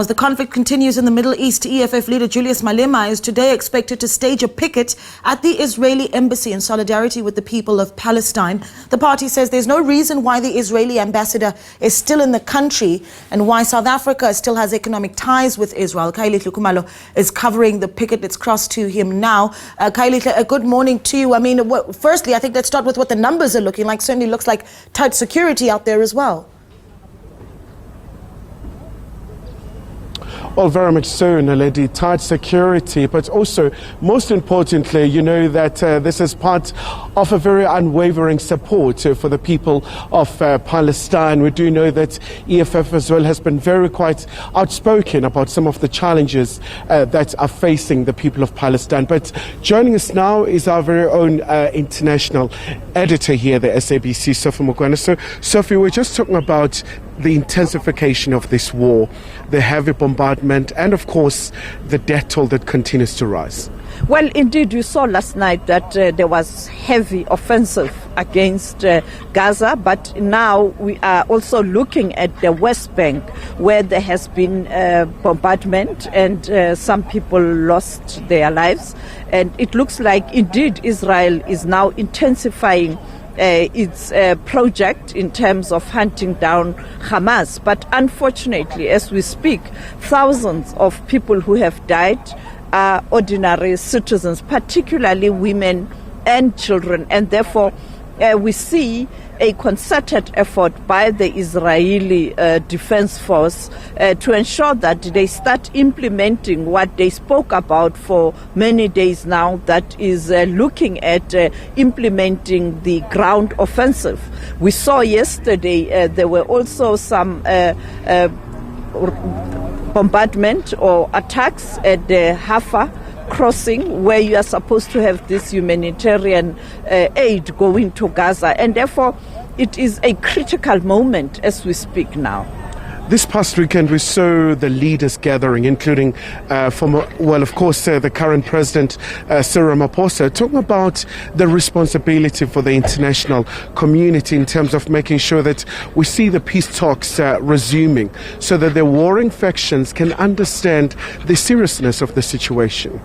As the conflict continues in the Middle East, EFF leader Julius Malema is today expected to stage a picket at the Israeli embassy in solidarity with the people of Palestine. The party says there's no reason why the Israeli ambassador is still in the country and why South Africa still has economic ties with Israel. Khayelihle Khumalo is covering the picket. Let's cross to him now. Khayelihle, a good morning to you. I mean, firstly, I think let's start with what the numbers are looking like. Certainly looks like tight security out there as well. Well, very much so, Naledi, tight security, but also, most importantly, you know that this is part of a very unwavering support for the people of Palestine. We do know that EFF as well has been very quite outspoken about some of the challenges that are facing the people of Palestine. But joining us now is our very own international editor here, the SABC, Sophie Mugwana. So, Sophie, we're just talking about the intensification of this war, the heavy bombardment, and of course the death toll that continues to rise. Well, indeed, you saw last night that there was heavy offensive against Gaza, but now we are also looking at the West Bank, where there has been bombardment and some people lost their lives. And it looks like indeed Israel is now intensifying its project in terms of hunting down Hamas. But unfortunately, as we speak, thousands of people who have died are ordinary citizens, particularly women and children. And therefore, we see a concerted effort by the Israeli Defense Force to ensure that they start implementing what they spoke about for many days now, that is looking at implementing the ground offensive. We saw yesterday there were also some bombardment or attacks at the Rafah crossing, where you are supposed to have this humanitarian aid going to Gaza, and therefore it is a critical moment as we speak now. This past weekend, we saw the leaders gathering, including the current president, Cyril Ramaphosa, talking about the responsibility for the international community in terms of making sure that we see the peace talks resuming, so that the warring factions can understand the seriousness of the situation.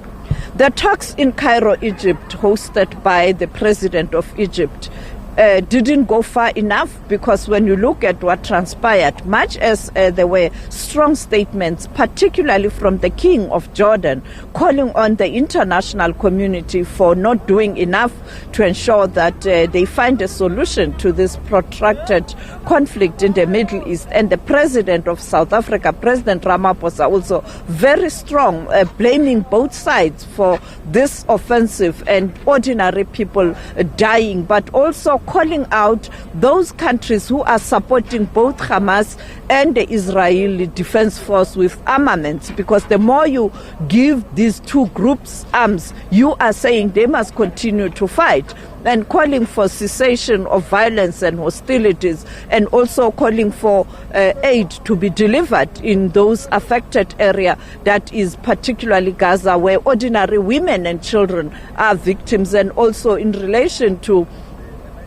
The talks in Cairo, Egypt, hosted by the president of Egypt, didn't go far enough, because when you look at what transpired, much as there were strong statements, particularly from the King of Jordan, calling on the international community for not doing enough to ensure that they find a solution to this protracted conflict in the Middle East. And the president of South Africa, President Ramaphosa, also very strong, blaming both sides for this offensive and ordinary people dying, but also calling out those countries who are supporting both Hamas and the Israeli Defense Force with armaments, because the more you give these two groups arms, you are saying they must continue to fight, and calling for cessation of violence and hostilities, and also calling for aid to be delivered in those affected areas, that is particularly Gaza, where ordinary women and children are victims, and also in relation to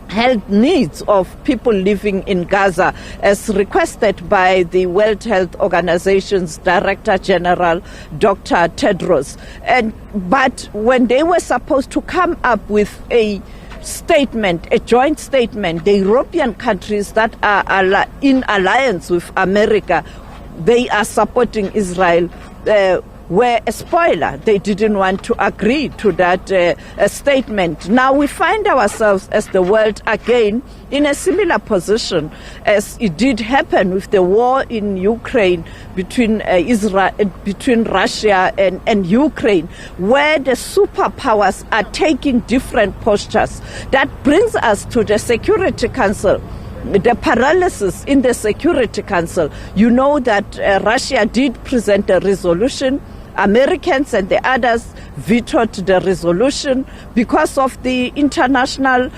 health needs of people living in Gaza, as requested by the World Health Organization's Director General, Dr. Tedros. But when they were supposed to come up with a statement, a joint statement, the European countries that are in alliance with America, they are supporting Israel, were a spoiler. They didn't want to agree to that statement. Now we find ourselves as the world again in a similar position as it did happen with the war in Ukraine between Russia and Ukraine, where the superpowers are taking different postures. That brings us to the Security Council. The paralysis in the Security Council. You know that Russia did present a resolution. Americans and the others vetoed the resolution because of the international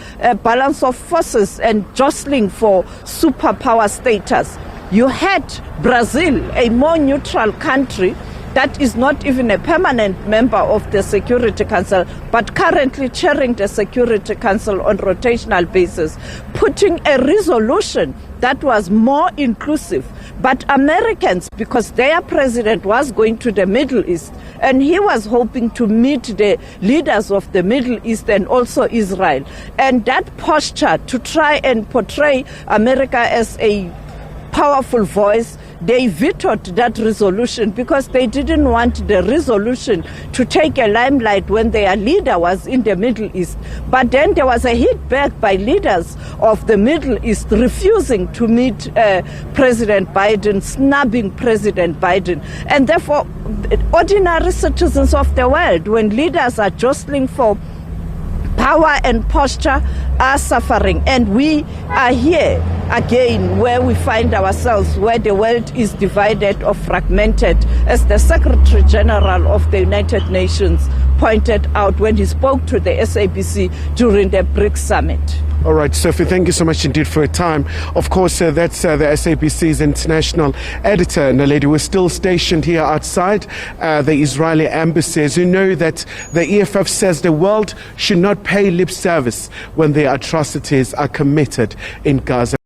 balance of forces and jostling for superpower status. You had Brazil, a more neutral country, that is not even a permanent member of the Security Council, but currently chairing the Security Council on rotational basis, putting a resolution that was more inclusive, But Americans, because their president was going to the Middle East, and he was hoping to meet the leaders of the Middle East and also Israel. And that posture to try and portray America as a powerful voice, they vetoed that resolution because they didn't want the resolution to take a limelight when their leader was in the Middle East. But then there was a hit back by leaders of the Middle East refusing to meet President Biden, snubbing President Biden. And therefore, ordinary citizens of the world, when leaders are jostling for power and posture, are suffering. And we are here again where we find ourselves, where the world is divided or fragmented, as the Secretary General of the United Nations pointed out when he spoke to the SABC during the BRICS summit. All right, Sophie, thank you so much indeed for your time. Of course, that's the SABC's international editor, Naledi. We're still stationed here outside the Israeli embassy. As you know, that the EFF says the world should not pay lip service when their atrocities are committed in Gaza.